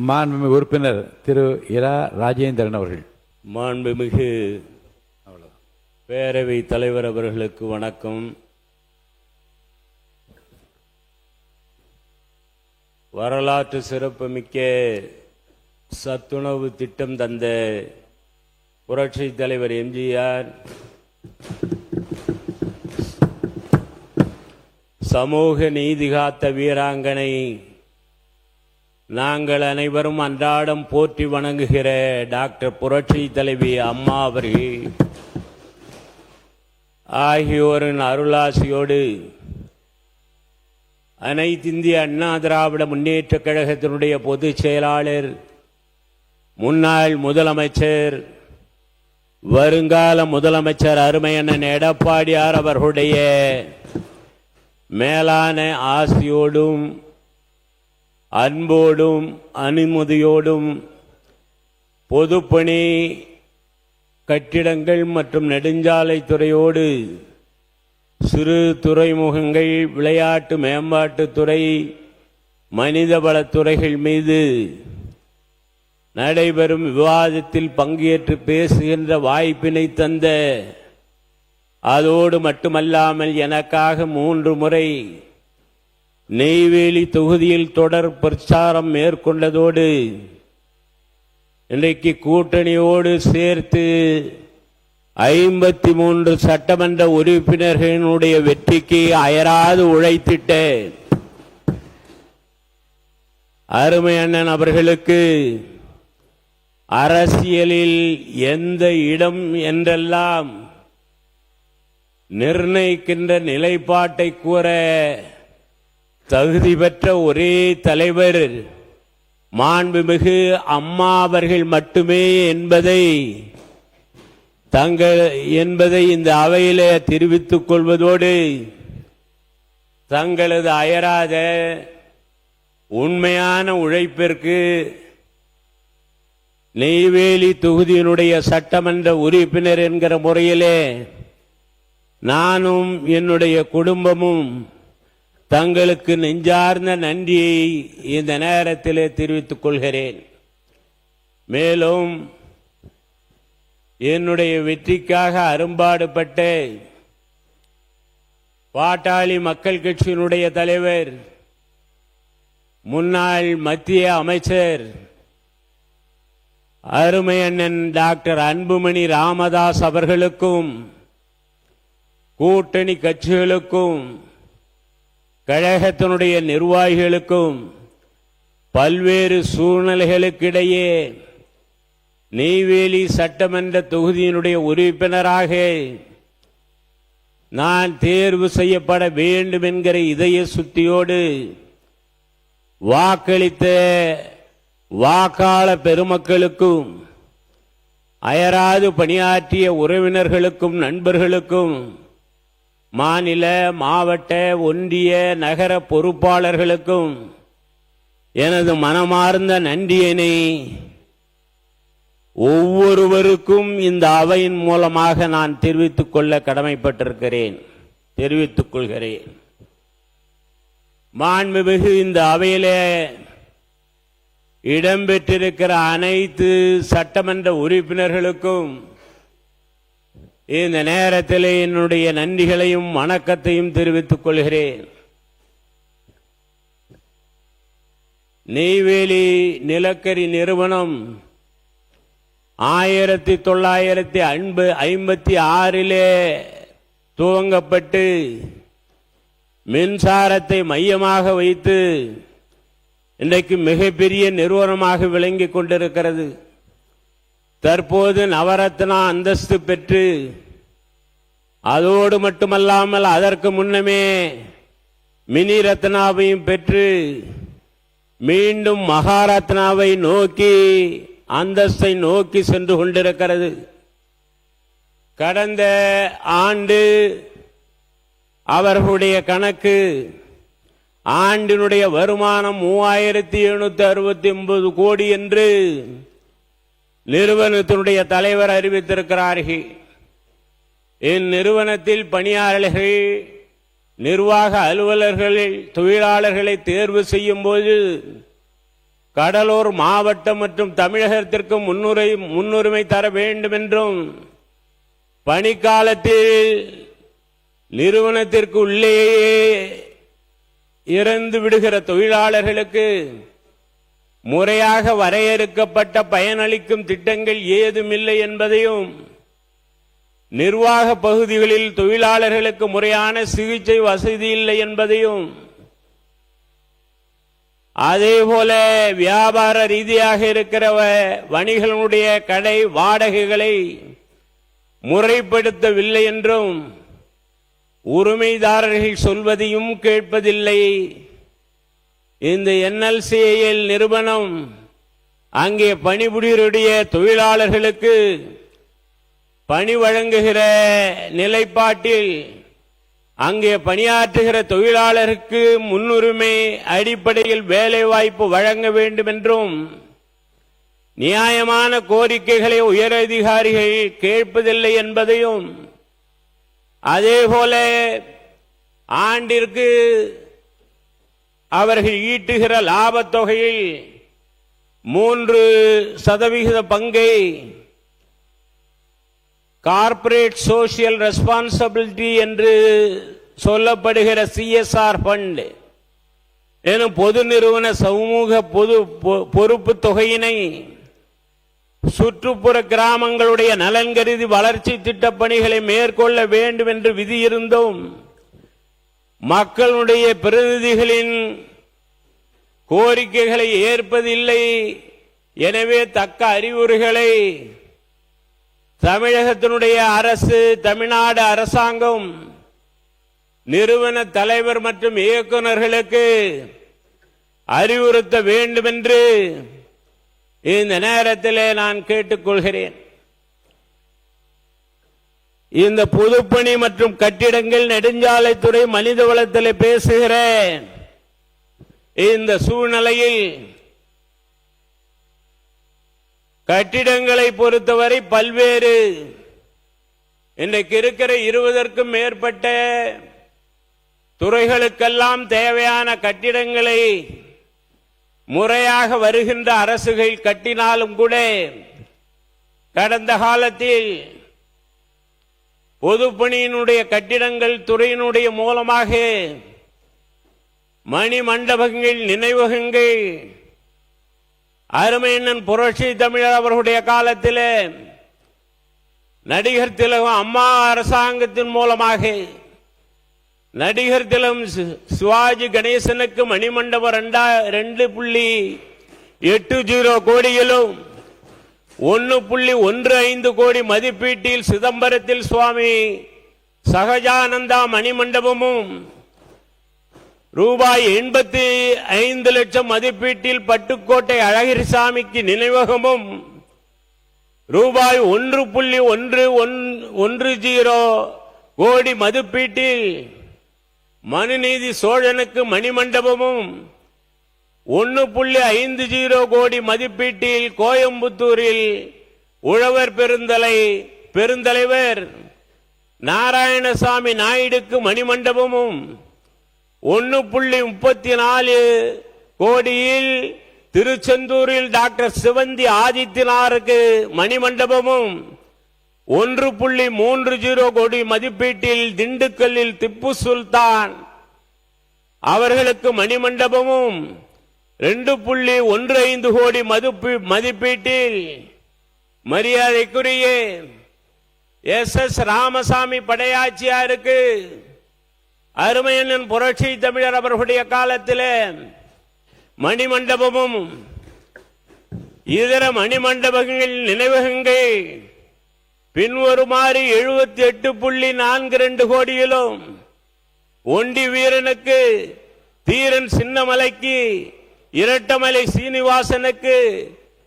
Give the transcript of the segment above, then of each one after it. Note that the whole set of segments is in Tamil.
மாண்புமிகு உறுப்பினர் திரு இரா ராஜேந்திரன் அவர்கள். மாண்புமிகு பேரவை தலைவர் அவர்களுக்கு வணக்கம். வரலாற்று சிறப்புமிக்க சத்துணவு திட்டம் தந்த புரட்சி தலைவர் எம்ஜிஆர், சமூக நீதி காத்த வீராங்கனை, நாங்கள் அனைவரும் அன்றாடம் போற்றி வணங்குகிற டாக்டர் புரட்சி தலைவி அம்மா அவர்கள் ஆகியோரின் அருளாசியோடு அனைத்திந்திய அண்ணா திராவிட முன்னேற்ற கழகத்தினுடைய பொதுச் செயலாளர், முன்னாள் முதலமைச்சர், வருங்கால முதலமைச்சர் அருமையண்ணன் எடப்பாடியார் அவர்களுடைய மேலான ஆசியோடும் அன்போடும் அனுமதியோடும் பொதுப்பணி, கட்டிடங்கள் மற்றும் நெடுஞ்சாலைத்துறையோடு சிறு துறைமுகங்கள், விளையாட்டு மேம்பாட்டுத்துறை, மனிதவளத்துறைகள் மீது நடைபெறும் விவாதத்தில் பங்கேற்று பேசுகின்ற வாய்ப்பினை தந்த, அதோடு மட்டுமல்லாமல் எனக்காக 3 முறை நெய்வேலி தொகுதியில் தொடர் பிரச்சாரம் மேற்கொண்டதோடு இன்றைக்கு கூட்டணியோடு சேர்த்து 53 சட்டமன்ற உறுப்பினர்களுடைய வெற்றிக்கு அயராது உழைத்திட்ட அருமை அண்ணன் அவர்களுக்கு அரசியலில் எந்த இடம் என்றெல்லாம் நிர்ணயிக்கின்ற நிலைப்பாட்டை கூற தகுதி பெற்ற ஒரே தலைவர் மாண்புமிகு அம்மா அவர்கள் மட்டுமே என்பதை இந்த அவையிலே தெரிவித்துக் கொள்வதோடு, தங்களது அயராத உண்மையான உழைப்பிற்கு நெய்வேலி தொகுதியினுடைய சட்டமன்ற உறுப்பினர் என்கிற முறையிலே நானும் என்னுடைய குடும்பமும் தங்களுக்கு நெஞ்சார்ந்த நன்றியை இந்த நேரத்திலே தெரிவித்துக் கொள்கிறேன். மேலும் என்னுடைய வெற்றிக்காக அரும்பாடுபட்ட பாட்டாளி மக்கள் கட்சியினுடைய தலைவர், முன்னாள் மத்திய அமைச்சர் அருமை அண்ணன் டாக்டர் அன்புமணி ராமதாஸ் அவர்களுக்கும், கூட்டணி கட்சிகளுக்கும், கழகத்தினுடைய நிர்வாகிகளுக்கும் பல்வேறு சூழ்நிலைகளுக்கிடையே நெய்வேலி சட்டமன்ற தொகுதியினுடைய உறுப்பினராக நான் தேர்வு செய்யப்பட வேண்டும் என்கிற இதய சுத்தியோடு வாக்களித்த வாக்காளர் பெருமக்களுக்கும், அயராது பணியாற்றிய உறவினர்களுக்கும், நண்பர்களுக்கும், மாநில, மாவட்ட, ஒன்றிய, நகர பொறுப்பாளர்களுக்கும் எனது மனமார்ந்த நன்றியினை ஒவ்வொருவருக்கும் இந்த அவையின் மூலமாக நான் தெரிவித்துக் கொள்ள கடமைப்பட்டிருக்கிறேன், தெரிவித்துக் கொள்கிறேன். மாண்புமிகு இந்த அவையிலே இடம்பெற்றிருக்கிற அனைத்து சட்டமன்ற உறுப்பினர்களுக்கும் இந்த நேரத்தில் என்னுடைய நன்றிகளையும் வணக்கத்தையும் தெரிவித்துக் கொள்கிறேன். நெய்வேலி நிலக்கரி நிறுவனம் 1956 துவங்கப்பட்டு மின்சாரத்தை மையமாக வைத்து இன்றைக்கு மிகப்பெரிய நிறுவனமாக விளங்கிக் கொண்டிருக்கிறது. தற்போது நவரத்னா அந்தஸ்து பெற்று, அதோடு மட்டுமல்லாமல் அதற்கு முன்னமே மினி ரத்னாவையும் பெற்று மீண்டும் மகாரத்னாவை நோக்கி அந்தஸ்தை நோக்கி சென்று கொண்டிருக்கிறது. கடந்த ஆண்டு அவர்களுடைய கணக்கு ஆண்டினுடைய வருமானம் 3769 கோடி என்று நிறுவனத்தினுடைய தலைவர் அறிவித்திருக்கிறார்கள். இந்நிறுவனத்தில் பணியாளர்கள், நிர்வாக அலுவலர்கள், தொழிலாளர்களை தேர்வு செய்யும் போது கடலூர் மாவட்டம் மற்றும் தமிழகத்திற்கு முன்னுரிமை தர வேண்டும் என்றும் பணிக்காலத்தில் நிறுவனத்திற்கு உள்ளேயே இறந்து விடுகிற தொழிலாளர்களுக்கு முறையாக வரையறுக்கப்பட்ட பயனளிக்கும் திட்டங்கள் ஏதுமில்லை என்பதையும், நிர்வாக பகுதிகளில் தொழிலாளர்களுக்கு முறையான சிகிச்சை வசதி இல்லை என்பதையும், அதேபோல வியாபார ரீதியாக இருக்கிற வணிகர்களுடைய கடை வாடகைகளை முறைப்படுத்தவில்லை என்றும், உரிமைதாரர்கள் சொல்வதையும் கேட்பதில்லை. இந்த NLCIL நிறுவனம் அங்கே பணிபுரியுடைய தொழிலாளர்களுக்கு பணி வழங்குகிற நிலைப்பாட்டில் அங்கே பணியாற்றுகிற தொழிலாளருக்கு முன்னுரிமை அடிப்படையில் வேலை வாய்ப்பு வழங்க வேண்டும் என்றும், நியாயமான கோரிக்கைகளை உயரதிகாரிகள் கேட்பதில்லை என்பதையும், அதேபோல ஆண்டிற்கு அவர்கள் ஈட்டுகிற லாபத் தொகையில் 3% பங்கை கார்ப்பரேட் சோசியல் ரெஸ்பான்சிபிலிட்டி என்று சொல்லப்படுகிற CSR ஃபண்ட் எனும் பொது நிறுவன சமூக பொறுப்பு தொகையினை சுற்றுப்புற கிராமங்களுடைய நலன் கருதி வளர்ச்சி திட்டப் பணிகளை மேற்கொள்ள வேண்டும் என்று விதியிருந்தும், மக்களுடைய பிரதிநிதிகளின் கோரிக்கைகளை ஏற்பதில்லை. எனவே தக்க அறிவுரைகளை தமிழகத்தினுடைய அரசு, தமிழ்நாடு அரசாங்கம், நிறுவன தலைவர் மற்றும் இயக்குநர்களுக்கு அறிவுறுத்த வேண்டும் என்று இந்த நேரத்திலே நான் கேட்டுக்கொள்கிறேன். இந்த பொதுப்பணி மற்றும் கட்டிடங்கள் நெடுஞ்சாலைத்துறை மனிதவளத்தில் பேசுகிற இந்த சூழ்நிலையில் கட்டிடங்களை பொறுத்தவரை பல்வேறு இன்றைக்கு இருக்கிற 20க்கும் மேற்பட்ட துறைகளுக்கெல்லாம் தேவையான கட்டிடங்களை முறையாக வருகின்ற அரசுகள் கட்டினாலும் கூட, கடந்த காலத்தில் பொதுப்பணியினுடைய கட்டிடங்கள் துறையினுடைய மூலமாக மணி மண்டபங்கள், நினைவகங்கள், அருமையண்ணன் புரட்சி தமிழர் அவர்களுடைய காலத்தில் நடிகர் திலகம் அம்மா அரசாங்கத்தின் மூலமாக நடிகர் திலகம் சிவாஜி கணேசனுக்கு மணிமண்டபம் 2.80 கோடியிலும் 1.15 கோடி மதிப்பீட்டில் சிதம்பரத்தில் சுவாமி சகஜானந்தா மணிமண்டபமும், ரூபாய் 85 லட்சம் மதிப்பீட்டில் பட்டுக்கோட்டை அழகிரிசாமிக்கு நினைவகமும், ரூபாய் 1.110 கோடி மதிப்பீட்டில் மனுநீதி சோழனுக்கு மணிமண்டபமும், 1.50 கோடி மதிப்பீட்டில் கோயம்புத்தூரில் உழவர் பெருந்தலைவர் நாராயணசாமி நாயுடுக்கு மணிமண்டபமும், 1.34 கோடியில் திருச்செந்தூரில் டாக்டர் சிவந்தி ஆதித்யநாருக்கு மணிமண்டபமும், 1.30 கோடி மதிப்பீட்டில் திண்டுக்கல்லில் திப்பு சுல்தான் அவர்களுக்கு மணிமண்டபமும், 2.15 கோடி மதிப்பீட்டில் மரியாதைக்குரிய SS ராமசாமி படையாச்சியாருக்கு அருமையண்ணன் புரட்சி தமிழர் அவர்களுடைய காலத்தில் மணிமண்டபமும், இதர மணிமண்டபங்கள், நினைவகங்கள் பின்வருமாறு 78.42 கோடியிலும், ஒண்டி வீரனுக்கு, தீரன் சின்னமலைக்கு, இரட்டமலை சீனிவாசனுக்கு,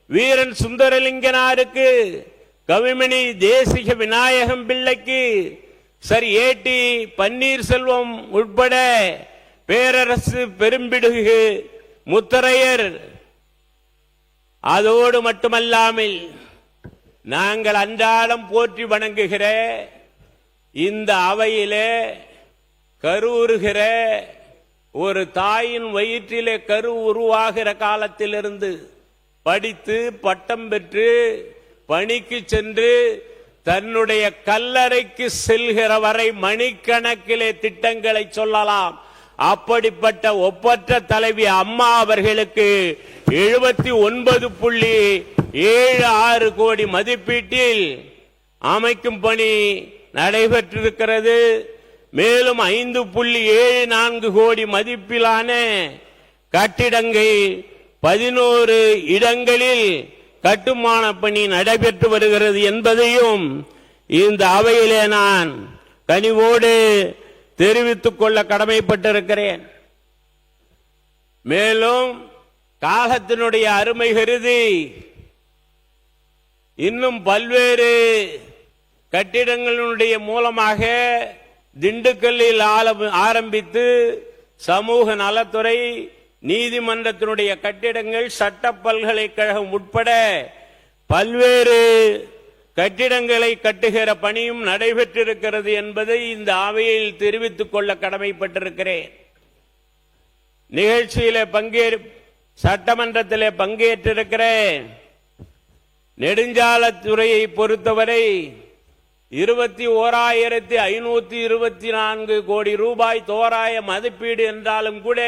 வீரன் சுந்தரலிங்கனாருக்கு, கவிமணி தேசிக விநாயகம் பிள்ளைக்கு, சர் AT பன்னீர்செல்வம் உட்பட பேரரசு பெரும்பிடுகு முத்தரையர், அதோடு மட்டுமல்லாமல் நாங்கள் அன்றாடம் போற்றி வணங்குகிற இந்த அவையிலே கருவுறுகிற ஒரு தாயின் வயிற்றிலே கரு உருவாகிற காலத்திலிருந்து படித்து பட்டம் பெற்று பணிக்கு சென்று தன்னுடைய கல்லறைக்கு செல்கிற வரை மணிக்கணக்கிலே திட்டங்களை சொல்லலாம். அப்படிப்பட்ட ஒப்பற்ற தலைவி அம்மா அவர்களுக்கு 79.76 கோடி மதிப்பீட்டில் அமைக்கும் பணி நடைபெற்றிருக்கிறது. மேலும் 5.74 கோடி மதிப்பிலான கட்டிடங்கள் 11 இடங்களில் கட்டுமான பணி நடைபெற்று வருகிறது என்பதையும் இந்த அவையிலே நான் கனிவோடு தெரிவித்துக் கொள்ள கடமைப்பட்டிருக்கிறேன். மேலும் காலத்தினுடைய அருமை கருதி இன்னும் பல்வேறு கட்டிடங்களுடைய மூலமாக திண்டுக்கல்லில் ஆரம்பித்து சமூக நலத்துறை, நீதிமன்றத்தினுடைய கட்டிடங்கள், சட்ட பல்கலைக்கழகம் உட்பட பல்வேறு கட்டிடங்களை கட்டுகிற பணியும் நடைபெற்றிருக்கிறது என்பதை இந்த அவையில் தெரிவித்துக் கொள்ள கடமைப்பட்டிருக்கிறேன். நிகழ்ச்சியிலே சட்டமன்றத்திலே பங்கேற்றிருக்கிறேன். நெடுஞ்சாலைத்துறையை பொறுத்தவரை 21,524 கோடி ரூபாய் தோராய மதிப்பீடு என்றாலும் கூட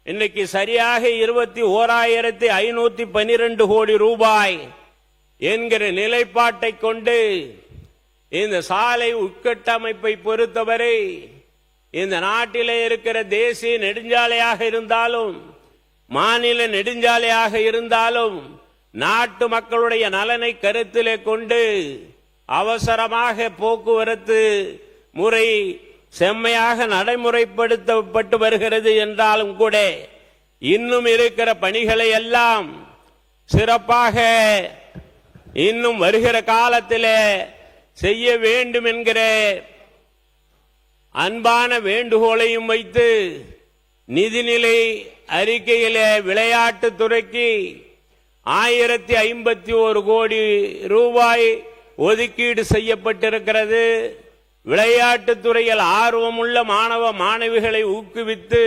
இன்னைக்கு சரியாக 21,512 கோடி ரூபாய் என்கிற நிலைப்பாட்டை கொண்டு இந்த சாலை உட்கட்டமைப்பை பொறுத்தவரை இந்த நாட்டிலே இருக்கிற தேசிய நெடுஞ்சாலையாக இருந்தாலும் மாநில நெடுஞ்சாலையாக இருந்தாலும் நாட்டு மக்களுடைய நலனை கருத்திலே கொண்டு அவசரமாக போக்குவரத்து முறை செம்மையாக நடைமுறைப்படுத்தப்பட்டு வருகிறது என்றாலும் கூட இன்னும் இருக்கிற பணிகளை எல்லாம் சிறப்பாக இன்னும் வருகிற காலத்திலே செய்ய வேண்டும் என்கிற அன்பான வேண்டுகோளையும் வைத்து நிதிநிலை அறிக்கையிலே விளையாட்டுத் துறைக்கு 1051 கோடி ரூபாய் ஒதுக்கீடு செய்யப்பட்டிருக்கிறது. விளையாட்டுத் துறையில் ஆர்வமுள்ள மாணவ மாணவிகளை ஊக்குவித்து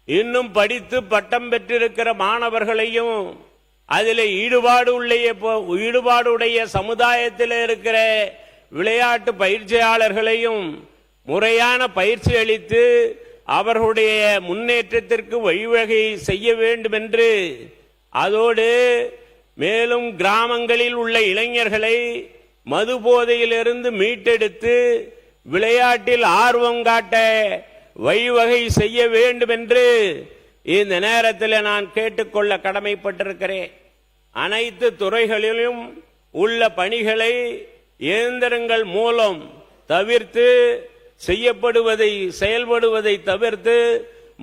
இன்னும் படித்து பட்டம் பெற்றிருக்கிற மாணவர்களையும் அதில் ஈடுபாடுடைய சமுதாயத்தில் இருக்கிற விளையாட்டு பயிற்சியாளர்களையும் முறையான பயிற்சி அளித்து அவர்களுடைய முன்னேற்றத்திற்கு வழிவகை செய்ய வேண்டும் என்று, அதோடு மேலும் கிராமங்களில் உள்ள இளைஞர்களை மது போதையிலிருந்து மீட்டெடுத்து விளையாட்டில் ஆர்வம் காட்ட வழிவகை செய்ய வேண்டும் என்று இந்த நேரத்தில் நான் கேட்டுக்கொள்ள கடமைப்பட்டிருக்கிறேன். அனைத்து துறைகளிலும் உள்ள பணிகளை இயந்திரங்கள் மூலம் தவிர்த்து செயல்படுவதை தவிர்த்து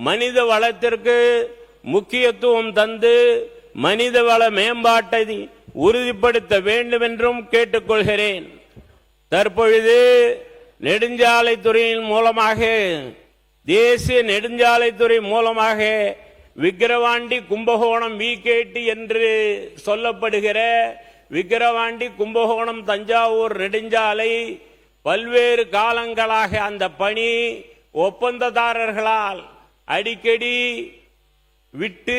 மனித வளத்திற்கு முக்கியத்துவம் தந்து மனித வள மேம்பாட்டை உறுதிப்படுத்த வேண்டும் என்றும் கேட்டுக்கொள்கிறேன். தற்பொழுது நெடுஞ்சாலைத்துறையின் மூலமாக, தேசிய நெடுஞ்சாலைத்துறை மூலமாக விக்கிரவாண்டி கும்பகோணம் VKT என்று சொல்லப்படுகிற விக்கிரவாண்டி கும்பகோணம் தஞ்சாவூர் நெடுஞ்சாலை பல்வேறு காலங்களாக அந்த பணி ஒப்பந்ததாரர்களால் அடிக்கடி விட்டு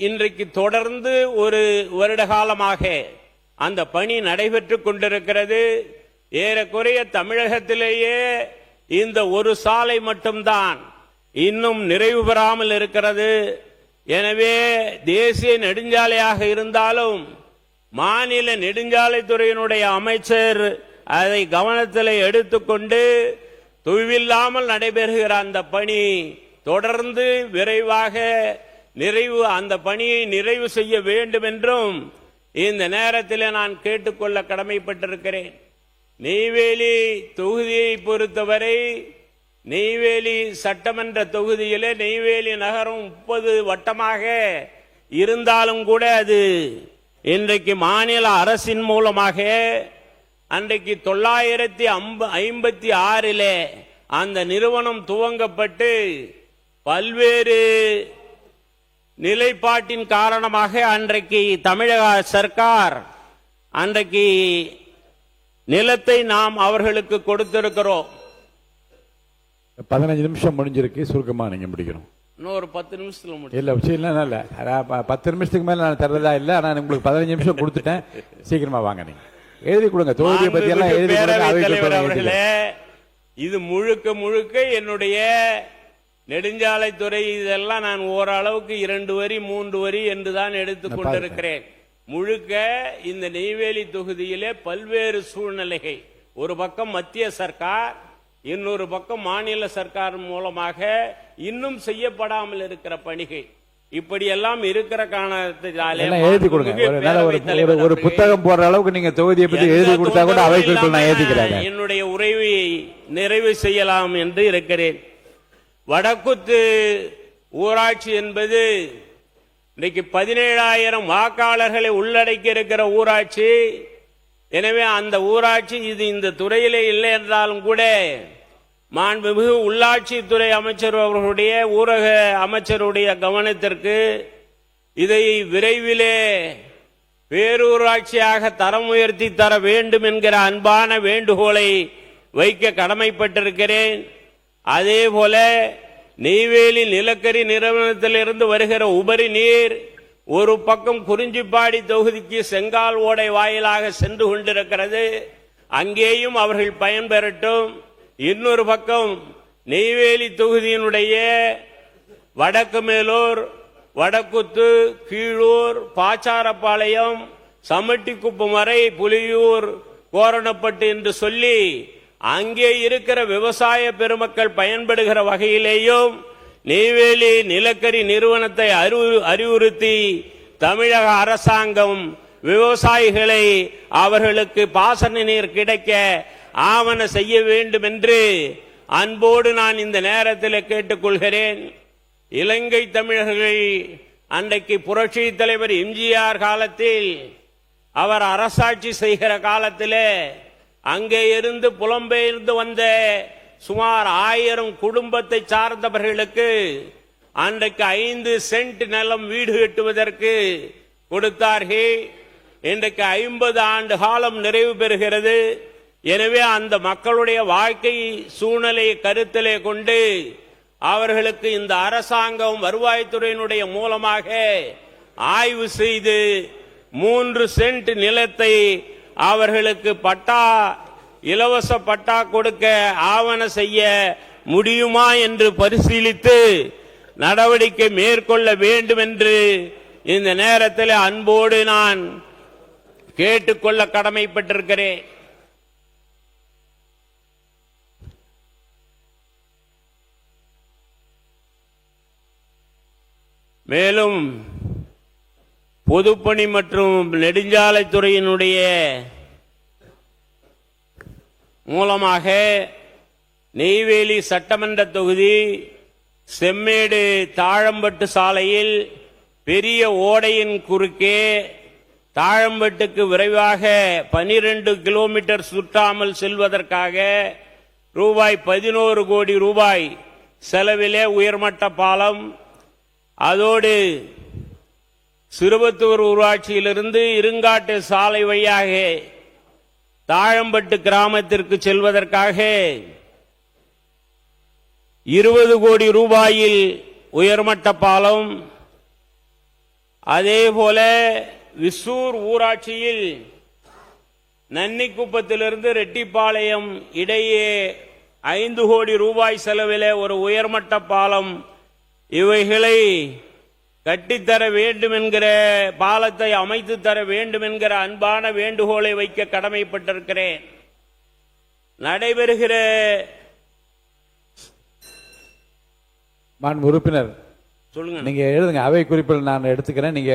இன்றைக்கு தொடர்ந்து ஒரு வருட காலமாக அந்த பணி நடைபெற்றுக் கொண்டிருக்கிறது. ஏறக்குறைய தமிழகத்திலேயே இந்த ஒரு சாலை மட்டும்தான் இன்னும் நிறைவு பெறாமல் இருக்கிறது. எனவே தேசிய நெடுஞ்சாலையாக இருந்தாலும் மாநில நெடுஞ்சாலைத்துறையினுடைய அமைச்சர் அதை கவனத்தில் எடுத்துக்கொண்டு தொய்வில்லாமல் நடைபெறுகிற அந்த பணி தொடர்ந்து விரைவாக அந்த பணியை நிறைவு செய்ய வேண்டும் என்றும் இந்த நேரத்தில் நான் கேட்டுக்கொள்ள கடமைப்பட்டிருக்கிறேன். நெய்வேலி தொகுதியை பொறுத்தவரை நெய்வேலி சட்டமன்ற தொகுதியிலே நெய்வேலி நகரம் 30 வட்டமாக இருந்தாலும் கூட அது இன்றைக்கு மாநில அரசின் மூலமாக அன்றைக்கு 956 அந்த நிறுவனம் துவங்கப்பட்டு பல்வேறு நிலைப்பாட்டின் காரணமாக அன்றைக்கு தமிழக சர்க்கார் அன்றைக்கு நிலத்தை நாம் அவர்களுக்கு கொடுத்திருக்கிறோம். 15 நிமிஷம் முடிஞ்சிருக்கு, சுருக்கமா நீங்க முடிக்கணும். இன்னும் ஒரு 10 நிமிஷத்துல முடியும். இல்ல விஷயம் இல்ல, 10 நிமிஷத்துக்கு மேல நான் தரதா இல்ல. ஆனா உங்களுக்கு 15 நிமிஷம் கொடுத்துட்டேன், சீக்கிரமா வாங்க. நீங்க எழுதி கொடுங்க, தொகுதியை பத்தி எல்லாம் எழுதி கொடுங்க. பேரவைத் தலைவர் அவர்களே, இது முழுக்க முழுக்க என்னுடைய நெடுஞ்சாலைத்துறை இதெல்லாம் நான் ஓரளவுக்கு 2 வரி 3 வரி என்றுதான் எடுத்துக் கொண்டிருக்கிறேன். முழுக்க இந்த நெய்வேலி தொகுதியிலே பல்வேறு சூழ்நிலைகள், ஒரு பக்கம் மத்திய சர்க்கார், இன்னொரு பக்கம் மாநில சர்க்கார் மூலமாக இன்னும் செய்யப்படாமல் இருக்கிற பணிகள், இப்படியெல்லாம் இருக்கிற காரணத்தினாலே எழுதி கொடுங்க. ஒரு புத்தகம் போடுற அளவுக்கு நீங்க தொகுதியை பத்தி எழுதி கொடுத்தா கூட அவைக்குள் நான் எழுதிக்கிறேன். என்னுடைய உரையை நிறைவு செய்யலாம் என்று இருக்கிறேன். வடக்குத்து ஊராட்சி என்பது இன்றைக்கு 17,000 வாக்காளர்களை உள்ளடக்கி இருக்கிற ஊராட்சி. எனவே அந்த ஊராட்சி இது இந்த துறையிலே இல்லை என்றாலும் கூட மாண்புமிகு உள்ளாட்சித்துறை அமைச்சர் அவர்களுடைய ஊரக அமைச்சருடைய கவனத்திற்கு இதை விரைவிலே பேரூராட்சியாக தரம் உயர்த்தி தர வேண்டும் என்கிற அன்பான வேண்டுகோளை வைக்க கடமைப்பட்டிருக்கிறேன். அதே போல நெய்வேலி நிலக்கரி நிறுவனத்திலிருந்து வருகிற உபரி நீர் ஒரு பக்கம் குறிஞ்சிப்பாடி தொகுதிக்கு செங்கால் ஓடை வாயிலாக சென்று கொண்டிருக்கிறது, அங்கேயும் அவர்கள் பயன்பெறட்டும். இன்னொரு பக்கம் நெய்வேலி தொகுதியினுடைய வடக்கு மேலூர், வடக்குத்து, கீழூர், பாச்சாரப்பாளையம், சமட்டிக்குப்பம் வரை, புலியூர், கோரணப்பட்டு என்று சொல்லி அங்கே இருக்கிற விவசாய பெருமக்கள் பயன்படுகிற வகையிலேயும் நெய்வேலி நிலக்கரி நிறுவனத்தை அறிவுறுத்தி தமிழக அரசாங்கம் விவசாயிகளை அவர்களுக்கு பாசன நீர் கிடைக்க ஆவண செய்ய வேண்டும் என்று அன்போடு நான் இந்த நேரத்தில் கேட்டுக்கொள்கிறேன். இலங்கை தமிழர்கள் அன்றைக்கு புரட்சி தலைவர் எம்ஜிஆர் காலத்தில் அவர் அரசாட்சி செய்கிற காலத்திலே அங்கே இருந்து புலம்பெயர்ந்து வந்த சுமார் 1000 குடும்பத்தை சார்ந்தவர்களுக்கு அன்றைக்கு 5 சென்ட் நிலம் வீடு கட்டுவதற்கு கொடுத்தார்கள். இன்றைக்கு 50 ஆண்டு காலம் நிறைவு பெறுகிறது. எனவே அந்த மக்களுடைய வாழ்க்கை சூழ்நிலையை கருத்திலே கொண்டு அவர்களுக்கு இந்த அரசாங்கம் வருவாய்த்துறையினுடைய மூலமாக ஆய்வு செய்து 3 சென்ட் நிலத்தை அவர்களுக்கு பட்டா, இலவச பட்டா கொடுக்க ஆவண செய்ய முடியுமா என்று பரிசீலித்து நடவடிக்கை மேற்கொள்ள வேண்டும் என்று இந்த நேரத்தில் அன்போடு நான் கேட்டுக்கொள்ள கடமைப்பட்டிருக்கிறேன். மேலும் பொதுப்பணி மற்றும் நெடுஞ்சாலைத்துறையினுடைய மூலமாக நெய்வேலி சட்டமன்ற தொகுதி செம்மேடு தாழம்பட்டு சாலையில் பெரிய ஓடையின் குறுக்கே தாழம்பட்டுக்கு விரைவாக 12 கிலோமீட்டர் சுற்றாமல் செல்வதற்காக ரூபாய் 11 கோடி ரூபாய் செலவிலே உயர்மட்ட பாலம், அதோடு சிறுவத்தூர் ஊராட்சியிலிருந்து இருங்காட்டு சாலை வழியாக தாழம்பட்டு கிராமத்திற்கு செல்வதற்காக 20 கோடி ரூபாயில் உயர்மட்ட பாலம், அதேபோல விசூர் ஊராட்சியில் நன்னிக்குப்பத்திலிருந்து ரெட்டிப்பாளையம் இடையே 5 கோடி ரூபாய் செலவிலே ஒரு உயர்மட்ட பாலம், இவைகளை கட்டித்தர வேண்டும் என்கிற, பாலத்தை அமைத்து தர வேண்டும் என்கிற அன்பான வேண்டுகோளை வைக்க கடமைப்பட்டிருக்கிறேன். நடைபெறுகிற உறுப்பினர் சொல்லுங்க, நீங்க எழுதுங்க, அவை குறிப்பில் நான் எடுத்துக்கிறேன். நீங்க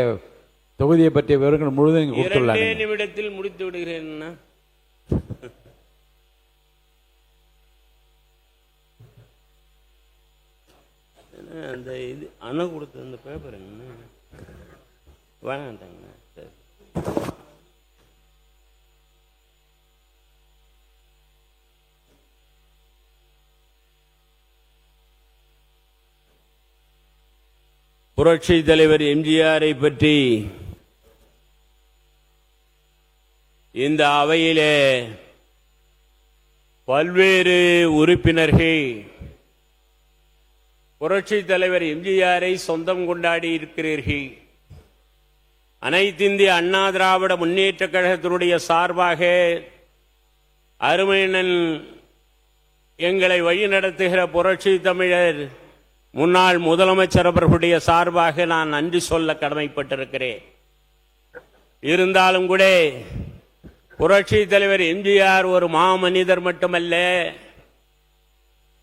தொகுதியை பற்றிய விவரங்கள் முழுவதும் நீங்க கொடுத்துள்ளீங்க. 2 நிமிடத்தில் முடித்து விடுகிறேன். அந்த இது அணு கொடுத்த அந்த பேப்பர் என்ன வேணாண்டாங்க. சரி, புரட்சி தலைவர் எம்ஜிஆரை பற்றி இந்த அவையிலே பல்வேறு உறுப்பினர்கள் புரட்சி தலைவர் எம்ஜிஆரை சொந்தம் கொண்டாடி இருக்கிறீர்கள். அனைத்திந்திய அண்ணா திராவிட முன்னேற்ற கழகத்தினுடைய சார்பாக அருமையண்ணன் எங்களை வழிநடத்துகிற புரட்சி தமிழர் முன்னாள் முதலமைச்சர் அவர்களுடைய சார்பாக நான் நன்றி சொல்ல கடமைப்பட்டிருக்கிறேன். இருந்தாலும் கூட புரட்சி தலைவர் எம்ஜிஆர் ஒரு மாமனிதர் மட்டுமல்ல,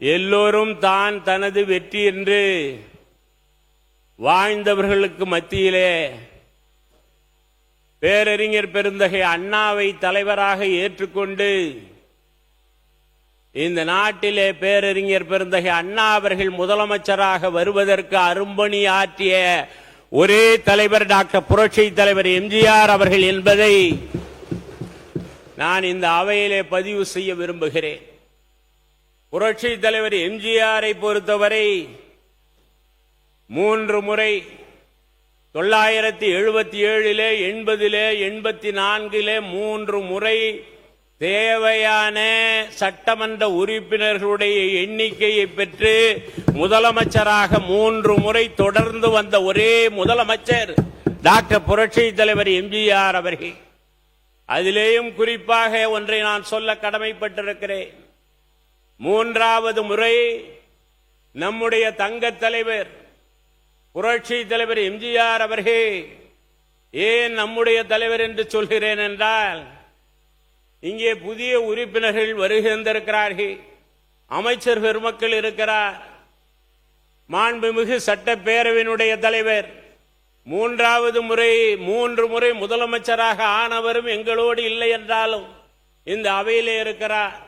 எல்லோரும் தான் தனது வெற்றி என்று வாழ்ந்தவர்களுக்கு மத்தியிலே பேரறிஞர் பெருந்தகை அண்ணாவை தலைவராக ஏற்றுக்கொண்டு இந்த நாட்டிலே பேரறிஞர் பெருந்தகை அண்ணா அவர்கள் முதலமைச்சராக வருவதற்கு அரும்பணி ஆற்றிய ஒரே தலைவர் டாக்டர் புரட்சி தலைவர் எம்ஜிஆர் அவர்கள் என்பதை நான் இந்த அவையிலே பதிவு செய்ய விரும்புகிறேன். புரட்சி தலைவர் எம்ஜிஆரை பொறுத்தவரை 3 முறை 977, 80, 84 3 முறை தேவையான சட்டமன்ற உறுப்பினர்களுடைய எண்ணிக்கையை பெற்று முதலமைச்சராக 3 முறை தொடர்ந்து வந்த ஒரே முதலமைச்சர் டாக்டர் புரட்சி தலைவர் எம்ஜிஆர் அவர்கள். அதிலேயும் குறிப்பாக ஒன்றை நான் சொல்ல கடமைப்பட்டிருக்கிறேன். 3வது முறை நம்முடைய தங்க தலைவர் புரட்சி தலைவர் எம்ஜிஆர் அவர்கள். ஏன் நம்முடைய தலைவர் என்று சொல்கிறேன் என்றால், இங்கே புதிய உறுப்பினர்கள் வருகின்றிருக்கிறார்கள், அமைச்சர் பெருமக்கள் இருக்கிறார், மாண்புமிகு சட்டப்பேரவையினுடைய தலைவர் 3வது முறை 3 முறை முதலமைச்சராக ஆனவரும் எங்களோடு இல்லை என்றாலும் இந்த அவையிலே இருக்கிறார்.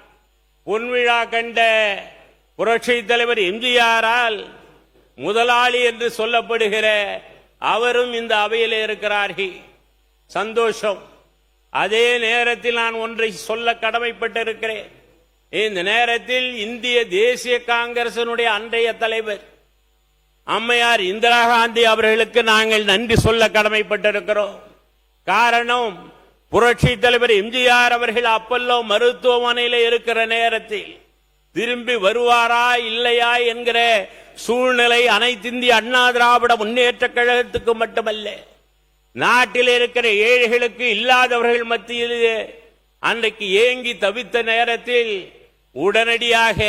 பொன்விழா கண்ட புரட்சி தலைவர் எம்ஜிஆரால் முதலாளி என்று சொல்லப்படுகிற அவரும் இந்த அவையிலே இருக்கிறார்கள். சந்தோஷம். அதே நேரத்தில் நான் ஒன்றை சொல்ல கடமைப்பட்டிருக்கிறேன். இந்த நேரத்தில் இந்திய தேசிய காங்கிரசினுடைய அன்றைய தலைவர் அம்மையார் இந்திரா காந்தி அவர்களுக்கு நாங்கள் நன்றி சொல்ல கடமைப்பட்டிருக்கிறோம். காரணம், புரட்சி தலைவர் எம்ஜிஆர் அவர்கள் அப்பல்லோ மருத்துவமனையில் இருக்கிற நேரத்தில் திரும்பி வருவாரா இல்லையா என்கிற சூழ்நிலை அனைத்திந்திய அண்ணா திராவிட முன்னேற்ற கழகத்துக்கு மட்டுமல்ல, நாட்டில் இருக்கிற ஏழைகளுக்கு, இல்லாதவர்கள் மத்தியிலே அன்றைக்கு ஏங்கி தவித்த நேரத்தில் உடனடியாக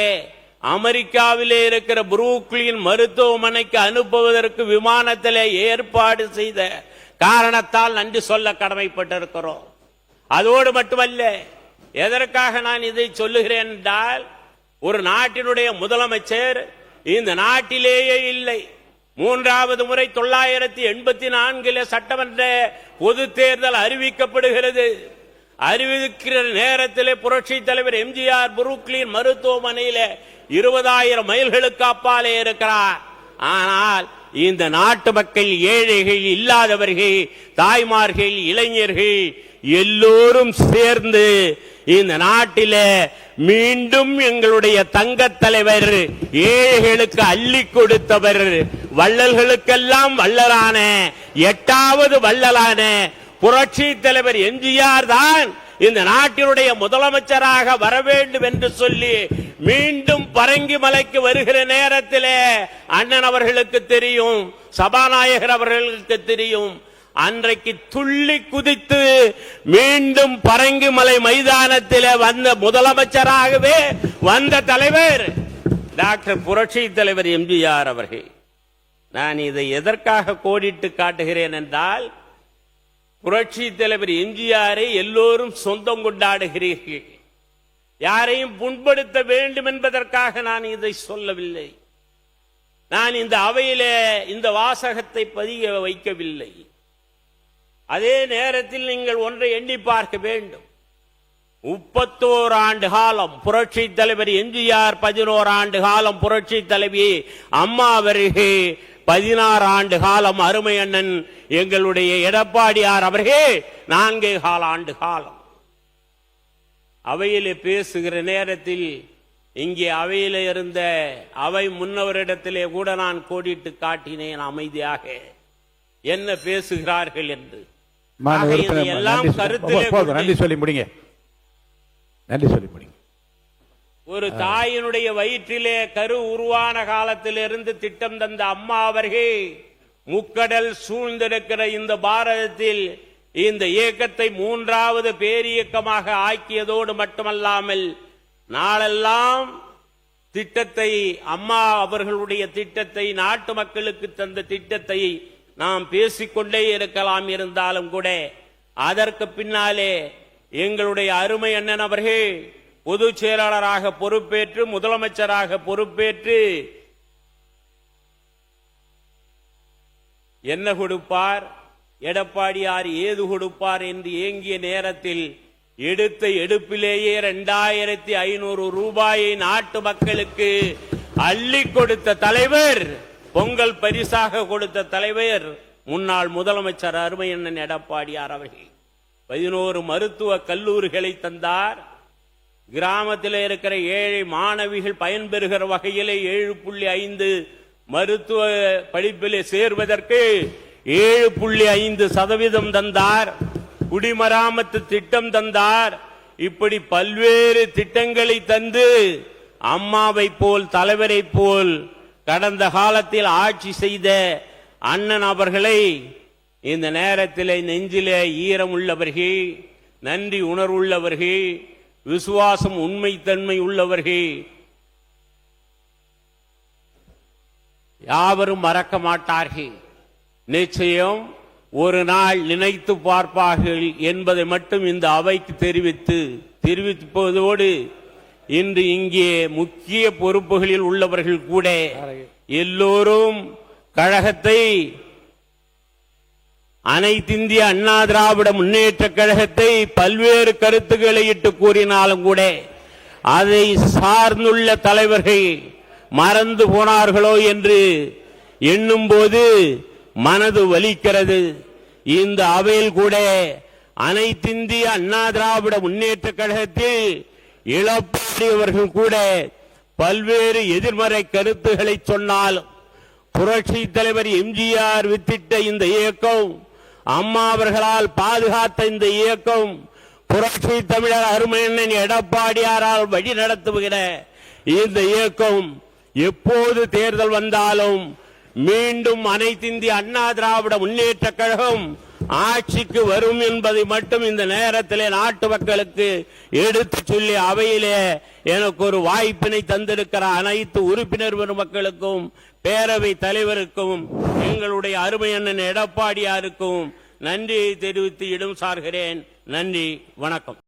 அமெரிக்காவிலே இருக்கிற புரூக்ளின் மருத்துவமனைக்கு அனுப்புவதற்கு விமானத்திலே ஏற்பாடு செய்த காரணத்தால் நன்றி சொல்ல கடமைப்பட்டிருக்கிறோம். அதோடு மட்டுமல்ல, எதற்காக நான் இதை சொல்லுகிறேன் என்றால், ஒரு நாட்டினுடைய முதலமைச்சர் இந்த நாட்டிலேயே இல்லை. 3வது முறை 984 சட்டமன்ற பொது தேர்தல் அறிவிக்கப்படுகிறது. அறிவிக்கிற நேரத்திலே புரட்சி தலைவர் எம்ஜிஆர் புரூக்ளின் மருத்துவமனையில் 20,000 மைல்களுக்கு அப்பாலே இருக்கிறார். ஆனால் இந்த நாட்டு மக்கள், ஏழைகள், இல்லாதவர்கள், தாய்மார்கள், இளைஞர்கள் எல்லோரும் சேர்ந்து இந்த நாட்டில் மீண்டும் எங்களுடைய தங்க தலைவர், ஏழைகளுக்கு அள்ளி கொடுத்தவர், வள்ளல்களுக்கெல்லாம் வள்ளலான 8வது வள்ளலான புரட்சி தலைவர் எம்ஜிஆர் தான் இந்த நாட்டினுடைய முதலமைச்சராக வர வேண்டும் என்று சொல்லி மீண்டும் பரங்கி மலைக்கு வருகிற நேரத்தில் அண்ணன் அவர்களுக்கு தெரியும், சபாநாயகர் அவர்களுக்கு தெரியும், அன்றைக்கு துள்ளி குதித்து மீண்டும் பரங்கி மலை மைதானத்தில் வந்த முதலமைச்சராகவே வந்த தலைவர் டாக்டர் புரட்சி தலைவர் எம்ஜிஆர் அவர்கள். நான் இதை எதற்காக கோடிட்டு காட்டுகிறேன் என்றால், புரட்சி தலைவர் எம்ஜிஆரை எல்லோரும் சொந்தம் கொண்டாடுகிறீர்கள். யாரையும் புண்படுத்த வேண்டும் என்பதற்காக நான் இதை சொல்லவில்லை. நான் இந்த அவையிலே இந்த வாசகத்தை பதிய வைக்கவில்லை. அதே நேரத்தில் நீங்கள் ஒன்றை எண்ணி பார்க்க வேண்டும். 31 ஆண்டு காலம் புரட்சி தலைவர் எம்ஜிஆர், 11 ஆண்டு காலம் புரட்சி தலைவி அம்மா அவர்கள், 16 ஆண்டு காலம் அருமை அண்ணன் எங்களுடைய எடப்பாடியார் அவர்கள் 4 ஆண்டு காலம். அவையிலே பேசுகிற நேரத்தில் இங்கே அவையிலே இருந்த அவை முன்னவரிடத்திலே கூட நான் கோடிட்டு காட்டினேன் அமைதியாக என்ன பேசுகிறார்கள் என்று. எல்லாம் கருத்திலே நன்றி சொல்லி முடிங்க. நன்றி சொல்லி முடிங்க. ஒரு தாயினுடைய வயிற்றிலே கரு உருவான காலத்திலிருந்து திட்டம் தந்த அம்மா அவர்கள் முக்கடல் சூழ்ந்திருக்கிற இந்த பாரதத்தில் இந்த இயக்கத்தை 3வது பேரியக்கமாக ஆக்கியதோடு மட்டுமல்லாமல் நாளெல்லாம் திட்டத்தை, அம்மா அவர்களுடைய திட்டத்தை, நாட்டு மக்களுக்கு தந்த திட்டத்தை நாம் பேசிக்கொண்டே இருக்கலாம். இருந்தாலும் கூட அதற்கு பின்னாலே எங்களுடைய அருமை அண்ணன் அவர்கள் பொதுச் செயலாளராக பொறுப்பேற்று, முதலமைச்சராக பொறுப்பேற்று என்ன கொடுப்பார், எடப்பாடியார் ஏது கொடுப்பார் என்று ஏங்கிய நேரத்தில் எடுத்த எடுப்பிலேயே 2500 ரூபாயை நாட்டு மக்களுக்கு அள்ளி கொடுத்த தலைவர், பொங்கல் பரிசாக கொடுத்த தலைவர் முன்னாள் முதலமைச்சர் அருமையண்ணன் எடப்பாடியார் அவர்கள். 11 மருத்துவ கல்லூரிகளை தந்தார். கிராமத்தில் இருக்கிற ஏழை மாணவிகள் பயன்பெறுகிற வகையிலே 7.5 மருத்துவ படிப்பிலே சேர்வதற்கு 7.5% தந்தார். குடிமராமத்து திட்டம் தந்தார். இப்படி பல்வேறு திட்டங்களை தந்து அம்மாவை போல், தலைவரை போல் கடந்த காலத்தில் ஆட்சி செய்த அண்ணன் அவர்களை இந்த நேரத்தில் நெஞ்சிலே ஈரம் உள்ளவர்கள், நன்றி உணர்வுள்ளவர்கள், விசுவாசம் உண்மைத்தன்மை உள்ளவர்கள் யாவரும் மறக்க மாட்டார்கள். நிச்சயம் ஒரு நாள் நினைத்து பார்ப்பார்கள் என்பதை மட்டும் இந்த அவைக்கு தெரிவிப்பதோடு இன்று இங்கே முக்கிய பொறுப்புகளில் உள்ளவர்கள் கூட எல்லோரும் கழகத்தை, அனைத்திந்திய அண்ணா திராவிட முன்னேற்ற கழகத்தை பல்வேறு கருத்துக்களை இட்டு கூறினாலும் கூட அதை சார்ந்துள்ள தலைவர்கள் மறந்து போனார்களோ என்று எண்ணும் போது மனது வலிக்கிறது. இந்த அவையில் கூட அனைத்திந்திய அண்ணா திராவிட முன்னேற்ற கழகத்தில் இழப்பாடியவர்கள் கூட பல்வேறு எதிர்மறை கருத்துக்களை சொன்னால், புரட்சி தலைவர் எம்ஜிஆர் வித்திட்ட இந்த இயக்கம், அம்மா அவர்களால் பாதுகாத்த இந்த இயக்கம், புரட்சி தமிழர் அருமையண்ணன் எடப்பாடியாரால் வழி நடத்துகிற இந்த இயக்கம் எப்போது தேர்தல் வந்தாலும் மீண்டும் அனைத்திந்திய அண்ணா திராவிட முன்னேற்ற கழகம் ஆட்சிக்கு வரும் என்பதை மட்டும் இந்த நேரத்தில் நாட்டு மக்களுக்கு எடுத்து சொல்லி அவையிலே எனக்கு ஒரு வாய்ப்பினை தந்திருக்கிற அனைத்து உறுப்பினர் மக்களுக்கும், பேரவை தலைவருக்கும், எங்களுடைய அருமை அண்ணன் எடப்பாடியாருக்கும் நன்றியை தெரிவித்து இடம் சார்கிறேன். நன்றி, வணக்கம்.